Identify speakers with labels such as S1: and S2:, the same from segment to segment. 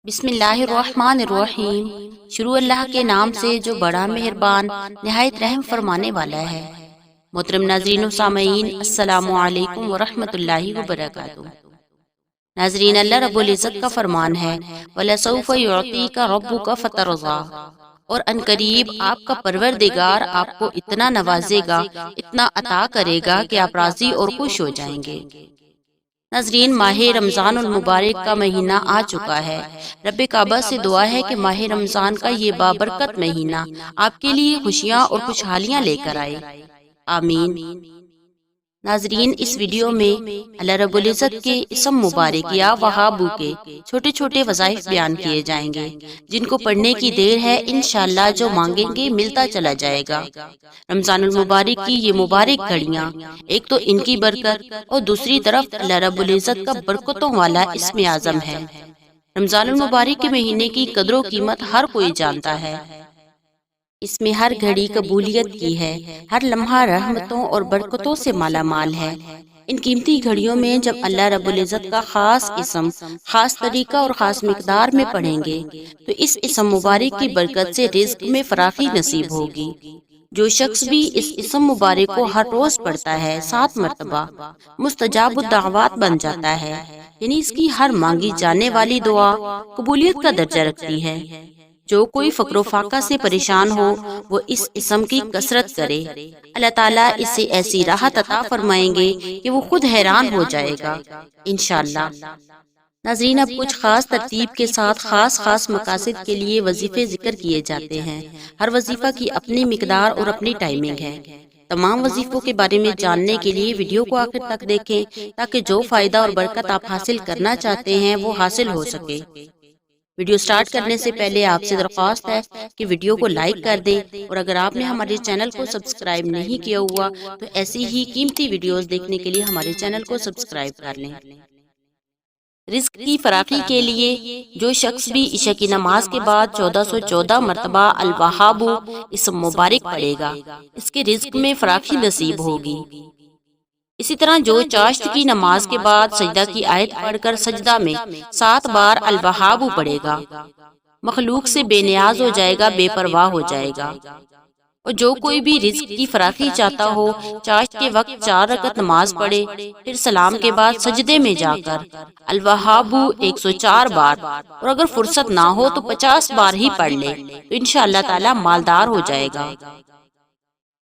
S1: بسم اللہ الرحمن الرحیم۔ شروع اللہ کے نام سے جو بڑا مہربان نہایت رحم فرمانے والا ہے۔ محترم ناظرین و سامعین، السلام علیکم ورحمۃ اللہ وبرکاتہ۔ ناظرین، اللہ رب العزت کا فرمان ہے وَلَسَوْفَ يُعْطِيكَ رَبُّكَ فَتَرْضَىٰ، اور ان قریب آپ کا پروردگار آپ کو اتنا نوازے گا، اتنا عطا کرے گا کہ آپ راضی اور خوش ہو جائیں گے۔ ناظرین، ماہ رمضان المبارک کا مہینہ آ چکا ہے۔ رب کعبہ سے دعا ہے کہ ماہ رمضان کا یہ بابرکت مہینہ آپ کے لیے خوشیاں اور خوشحالیاں لے کر آئے، آمین۔ ناظرین، اس ویڈیو میں اللہ رب العزت کے اسم مبارک یا وہابو کے چھوٹے چھوٹے وظائف بیان کیے جائیں گے، جن کو پڑھنے کی دیر ہے، انشاءاللہ جو مانگیں گے ملتا چلا جائے گا۔ رمضان المبارک کی یہ مبارک گھڑیاں، ایک تو ان کی برکت اور دوسری طرف اللہ رب العزت کا برکتوں والا اسم اعظم ہے۔ رمضان المبارک کے مہینے کی قدر و قیمت ہر کوئی جانتا ہے۔ اس میں ہر گھڑی قبولیت کی ہے، ہر لمحہ رحمتوں اور برکتوں سے مالا مال ہے۔ ان قیمتی گھڑیوں میں جب اللہ رب العزت کا خاص اسم، خاص طریقہ اور خاص مقدار میں پڑھیں گے تو اس اسم مبارک کی برکت سے رزق میں فراخی نصیب ہوگی۔ جو شخص بھی اس اسم مبارک کو ہر روز پڑھتا ہے 7 مرتبہ، مستجاب الدعوات بن جاتا ہے، یعنی اس کی ہر مانگی جانے والی دعا قبولیت کا درجہ رکھتی ہے۔ جو کوئی فقر و فاقہ سے پریشان ہو وہ اس اسم کی کثرت کرے، اللہ تعالیٰ اسے ایسی راحت عطا فرمائیں گے کہ وہ خود حیران ہو جائے گا، انشاءاللہ۔ ناظرین، اب کچھ خاص ترتیب کے ساتھ خاص مقاصد کے لیے وظیفے ذکر کیے جاتے ہیں۔ ہر وظیفہ کی اپنی مقدار اور اپنی ٹائمنگ ہے۔ تمام وظیفوں کے بارے میں جاننے کے لیے ویڈیو کو آخر تک دیکھیں تاکہ جو فائدہ اور برکت آپ حاصل کرنا چاہتے ہیں وہ حاصل ہو سکے۔ ویڈیو سٹارٹ کرنے سے پہلے آپ سے درخواست ہے کہ ویڈیو کو لائک کر دیں، اور اگر آپ نے ہمارے چینل کو سبسکرائب نہیں کیا ہوا تو ایسی ہی قیمتی ویڈیوز دیکھنے کے لیے ہمارے چینل کو سبسکرائب کر لیں۔ رزق کی فراخی کے لیے جو شخص بھی عشاء کی نماز کے بعد 1414 مرتبہ الوہاب اسم مبارک پڑھے گا، اس کے رزق میں فراخی نصیب ہوگی۔ اسی طرح جو چاشت کی نماز کے بعد سجدہ کی آیت پڑھ کر سجدہ میں 7 بار الوہاب پڑھے گا، مخلوق سے بے نیاز ہو جائے گا، بے پرواہ ہو جائے گا۔ اور جو کوئی بھی رزق کی فراخی چاہتا ہو، چاشت کے وقت 4 رکعت نماز پڑھے، پھر سلام کے بعد سجدے میں جا کر الوہاب 104 بار، اور اگر فرصت نہ ہو تو 50 بار ہی پڑھ لے تو انشاءاللہ تعالی مالدار ہو جائے گا۔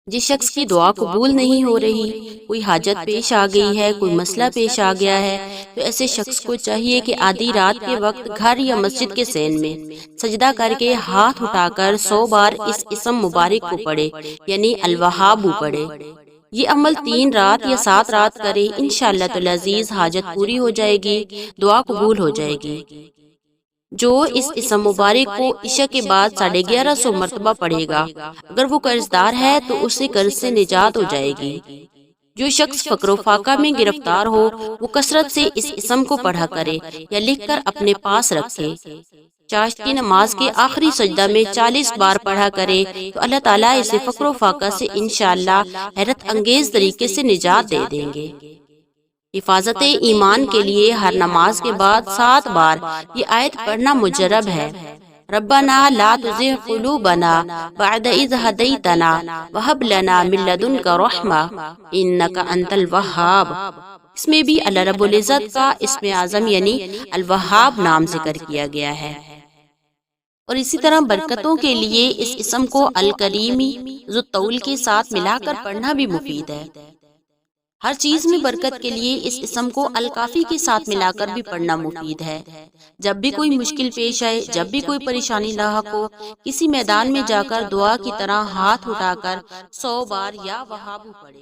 S1: جس شخص کی دعا قبول نہیں ہو رہی، کوئی حاجت پیش آ گئی ہے، کوئی مسئلہ پیش آ گیا ہے، تو ایسے شخص کو چاہیے کہ آدھی رات کے وقت گھر یا مسجد کے صحن میں سجدہ کر کے ہاتھ اٹھا کر 100 بار اس اسم مبارک کو پڑھے، یعنی الوہاب پڑھے۔ یہ عمل 3 رات یا 7 رات کرے، انشاءاللہ العزیز حاجت پوری ہو جائے گی، دعا قبول ہو جائے گی۔ جو اس اسم مبارک کو عشاء کے بعد 1150 مرتبہ پڑھے گا، اگر وہ قرض دار ہے تو اسے قرض سے نجات ہو جائے گی۔ جو شخص فقر و فاقہ میں گرفتار ہو وہ کثرت سے اس اسم کو پڑھا کرے یا لکھ کر اپنے پاس رکھے۔ چاشت کی نماز کے آخری سجدہ میں 40 بار پڑھا کرے تو اللہ تعالیٰ اسے فقر و فاقہ سے انشاءاللہ حیرت انگیز طریقے سے نجات دے دیں گے۔ حفاظت ایمان کے لیے ہر نماز کے بعد 7 بار یہ آیت پڑھنا مجرب ہے۔ ربنا لا تزغ قلوبنا بعد اذ ہدیتنا وہب لنا من لدنک رحمہ انک انت الوہاب۔ اس میں بھی اللہ رب العزت کا اسم اعظم یعنی الوہاب نام ذکر کیا گیا ہے۔ اور اسی طرح برکتوں کے لیے اس اسم کو الکریمی ذو الطول کے ساتھ ملا کر پڑھنا بھی مفید ہے۔ ہر چیز میں برکت کے لیے اس اسم کو الکافی کے ساتھ ملا کر بھی پڑھنا مفید ہے۔ جب بھی کوئی مشکل پیش آئے، جب بھی کوئی پریشانی لاحق ہو، کسی میدان میں جا کر دعا کی طرح ہاتھ اٹھا کر 100 بار یا وہاب پڑھے۔